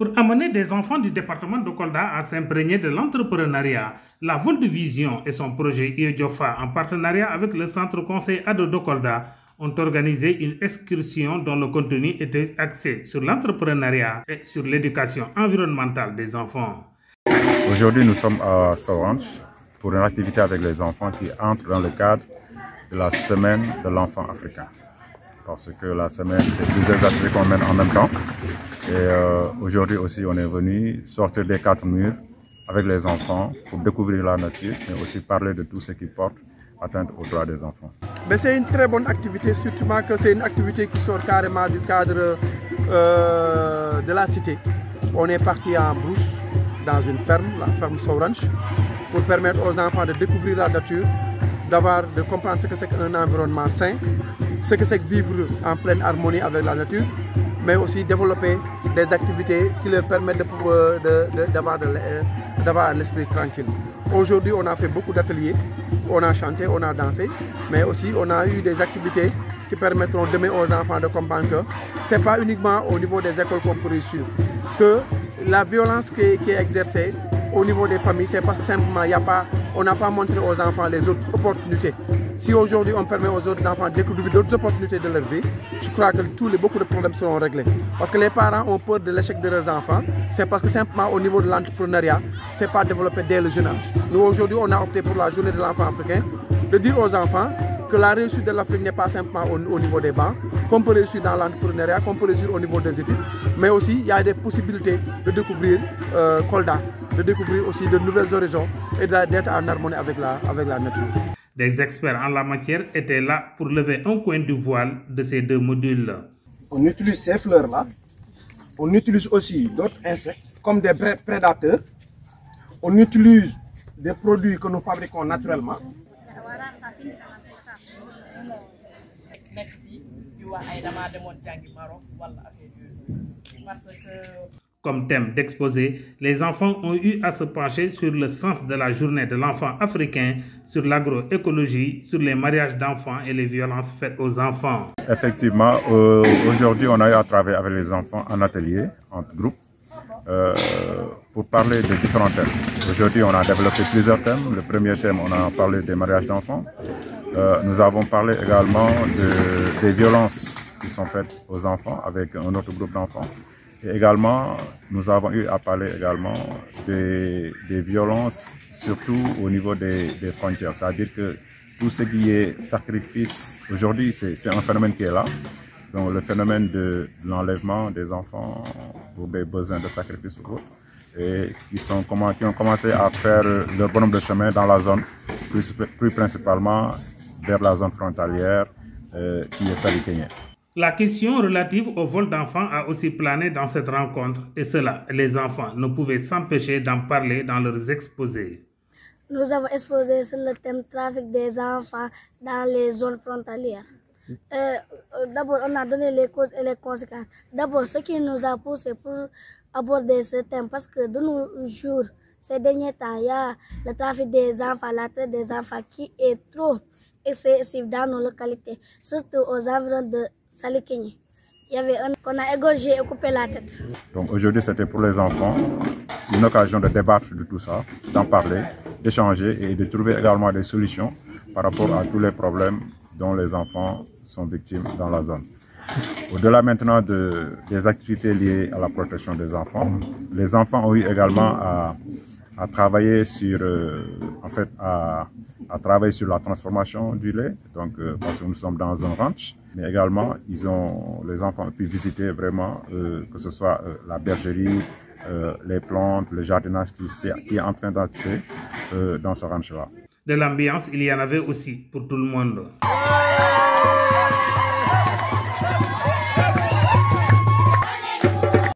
Pour amener des enfants du département de Kolda à s'imprégner de l'entrepreneuriat, la Vol de Vision et son projet IEDIOFA, en partenariat avec le Centre Conseil Ado de Kolda, ont organisé une excursion dont le contenu était axé sur l'entrepreneuriat et sur l'éducation environnementale des enfants. Aujourd'hui, nous sommes à Sorange pour une activité avec les enfants qui entre dans le cadre de la semaine de l'enfant africain. Parce que la semaine, c'est plusieurs activités qu'on mène en même temps. Et aujourd'hui aussi, on est venu sortir des 4 murs avec les enfants pour découvrir la nature, mais aussi parler de tout ce qui porte atteinte aux droits des enfants. C'est une très bonne activité, surtout que c'est une activité qui sort carrément du cadre de la cité. On est parti en brousse dans une ferme, la ferme Sorange, pour permettre aux enfants de découvrir la nature, de comprendre ce que c'est qu'un environnement sain, ce que c'est que vivre en pleine harmonie avec la nature, mais aussi développer des activités qui leur permettent d'avoir l'esprit tranquille. Aujourd'hui, on a fait beaucoup d'ateliers, on a chanté, on a dansé, mais aussi on a eu des activités qui permettront demain aux enfants de comprendre que ce n'est pas uniquement au niveau des écoles qu'on peut réussir, que la violence qui est exercée au niveau des familles, c'est parce que simplement on n'a pas montré aux enfants les autres opportunités. Si aujourd'hui on permet aux autres enfants de découvrir d'autres opportunités de leur vie, je crois que beaucoup de problèmes seront réglés. Parce que les parents ont peur de l'échec de leurs enfants, c'est parce que simplement au niveau de l'entrepreneuriat, ce n'est pas développé dès le jeune âge. Nous aujourd'hui, on a opté pour la journée de l'enfant africain, de dire aux enfants que la réussite de l'Afrique n'est pas simplement au niveau des bancs, qu'on peut réussir dans l'entrepreneuriat, qu'on peut réussir au niveau des études, mais aussi il y a des possibilités de découvrir Kolda, de découvrir aussi de nouveaux horizons et d'être en harmonie avec la nature. Des experts en la matière étaient là pour lever un coin du voile de ces 2 modules. On utilise ces fleurs-là, on utilise aussi d'autres insectes comme des prédateurs, on utilise des produits que nous fabriquons naturellement. Comme thème d'exposé, les enfants ont eu à se pencher sur le sens de la journée de l'enfant africain, sur l'agroécologie, sur les mariages d'enfants et les violences faites aux enfants. Effectivement, aujourd'hui, on a eu à travailler avec les enfants en atelier, en groupe, pour parler de différents thèmes. Aujourd'hui, on a développé plusieurs thèmes. Le premier thème, on a parlé des mariages d'enfants. Nous avons parlé également des violences qui sont faites aux enfants avec un autre groupe d'enfants. Et également, nous avons eu à parler également des violences, surtout au niveau des frontières. C'est-à-dire que tout ce qui est sacrifice, aujourd'hui, c'est un phénomène qui est là. Donc le phénomène de l'enlèvement des enfants pour des besoins de sacrifice ou autre, et qui ont commencé à faire leur bonhomme de chemin dans la zone, plus principalement vers la zone frontalière qui est Salikényé. La question relative au vol d'enfants a aussi plané dans cette rencontre et cela, les enfants ne pouvaient s'empêcher d'en parler dans leurs exposés. Nous avons exposé sur le thème trafic des enfants dans les zones frontalières. D'abord, on a donné les causes et les conséquences. D'abord, ce qui nous a poussé pour aborder ce thème, parce que de nos jours, ces derniers temps, il y a le trafic des enfants, la traite des enfants qui est trop excessif dans nos localités, surtout aux environs de Salikényé. Il y avait un qu'on a égorgé et coupé la tête. Donc aujourd'hui, c'était pour les enfants une occasion de débattre de tout ça, d'en parler, d'échanger et de trouver également des solutions par rapport à tous les problèmes dont les enfants sont victimes dans la zone. Au-delà maintenant des activités liées à la protection des enfants, les enfants ont eu également à travailler sur, à travailler sur la transformation du lait, donc parce que nous sommes dans un ranch, mais également les enfants ont pu visiter vraiment que ce soit la bergerie, les plantes, le jardinage qui est en train d'être fait dans ce ranch-là. De l'ambiance, il y en avait aussi pour tout le monde.